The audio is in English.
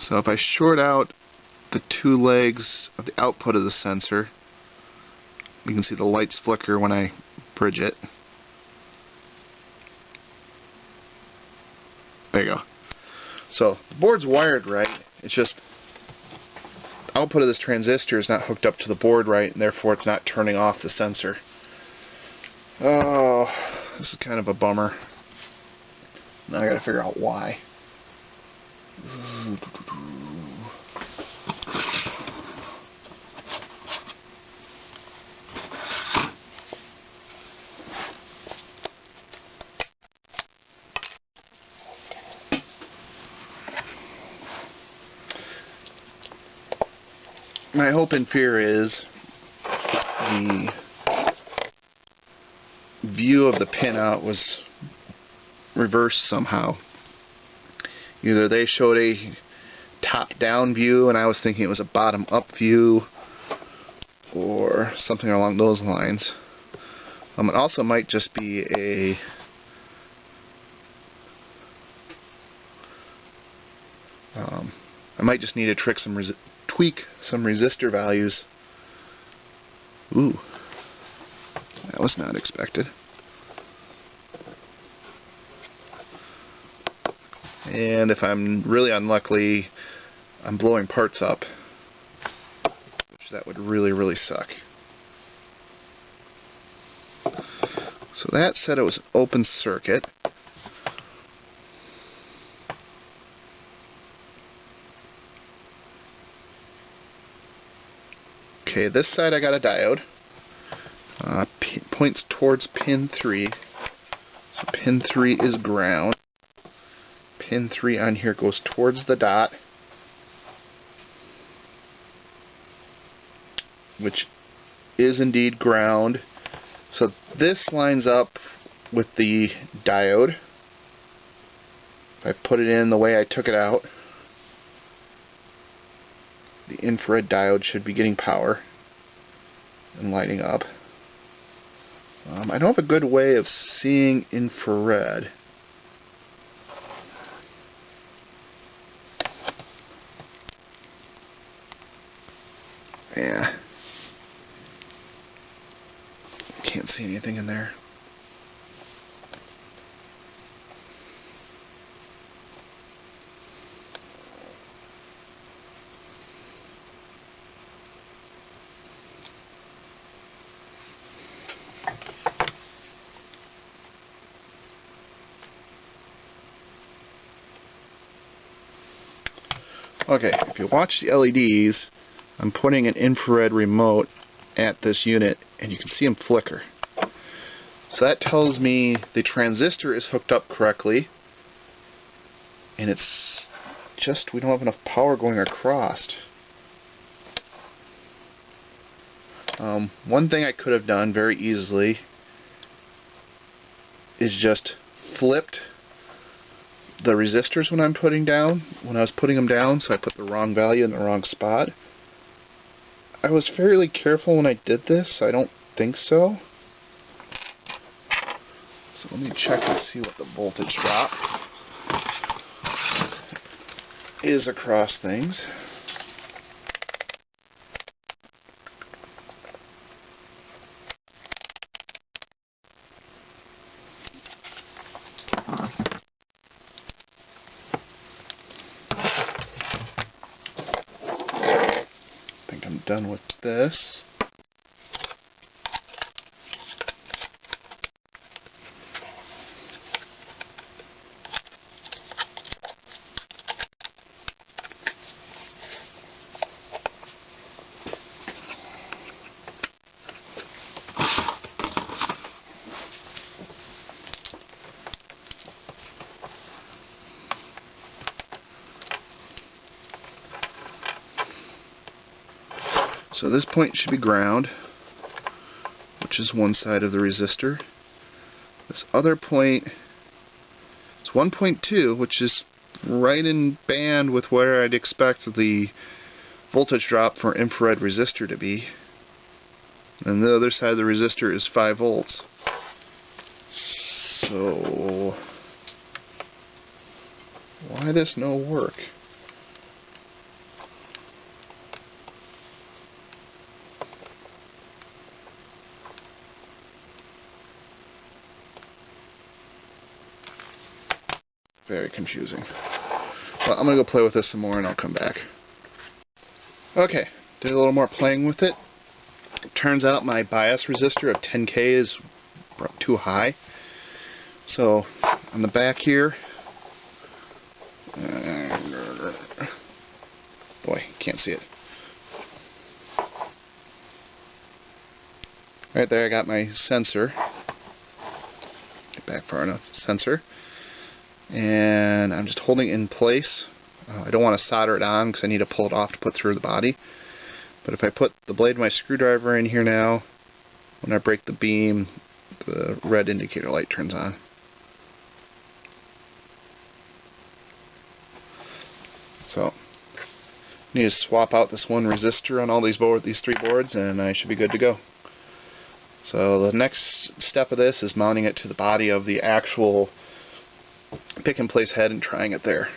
So if I short out the two legs of the output of the sensor, you can see the lights flicker when I bridge it. There you go. So the board's wired right, it's just the output of this transistor is not hooked up to the board right, and therefore it's not turning off the sensor. Oh, this is kind of a bummer. Now I gotta figure out why. My hope and fear is the view of the pinout was reversed somehow. Either they showed a top-down view and I was thinking it was a bottom-up view, or something along those lines. It also might just be a I might just need to tweak some resistor values. Ooh, that was not expected. And if I'm really unlucky, I'm blowing parts up, which that would really, really suck. So that said, it was an open circuit. Okay, this side I got a diode. Points towards pin 3. So pin 3 is ground. Pin 3 on here goes towards the dot, which is indeed ground. So this lines up with the diode. If I put it in the way I took it out, the infrared diode should be getting power and lighting up. I don't have a good way of seeing infrared. Yeah. Can't see anything in there. Okay, if you watch the LEDs, I'm putting an infrared remote at this unit and you can see them flicker. So that tells me the transistor is hooked up correctly, and it's just we don't have enough power going across. One thing I could have done very easily is just flipped the resistors when I was putting them down, so I put the wrong value in the wrong spot. I was fairly careful when I did this, so I don't think so. So let me check and see what the voltage drop is across things. I think I'm done with this. So this point should be ground, which is one side of the resistor. This other point, it's 1.2, which is right in band with where I'd expect the voltage drop for infrared resistor to be. And the other side of the resistor is 5 volts. So why this no work? Very confusing. Well, I'm going to go play with this some more and I'll come back. Okay, did a little more playing with it. Turns out my bias resistor of 10K is too high. So on the back here, boy, can't see it. Right there I got my sensor. Get back far enough. Sensor. And I'm just holding it in place. I don't want to solder it on because I need to pull it off to put through the body. But if I put the blade of my screwdriver in here now, when I break the beam, the red indicator light turns on. So, I need to swap out this one resistor on all these three boards, and I should be good to go. So the next step of this is mounting it to the body of the actual pick and place head and trying it there.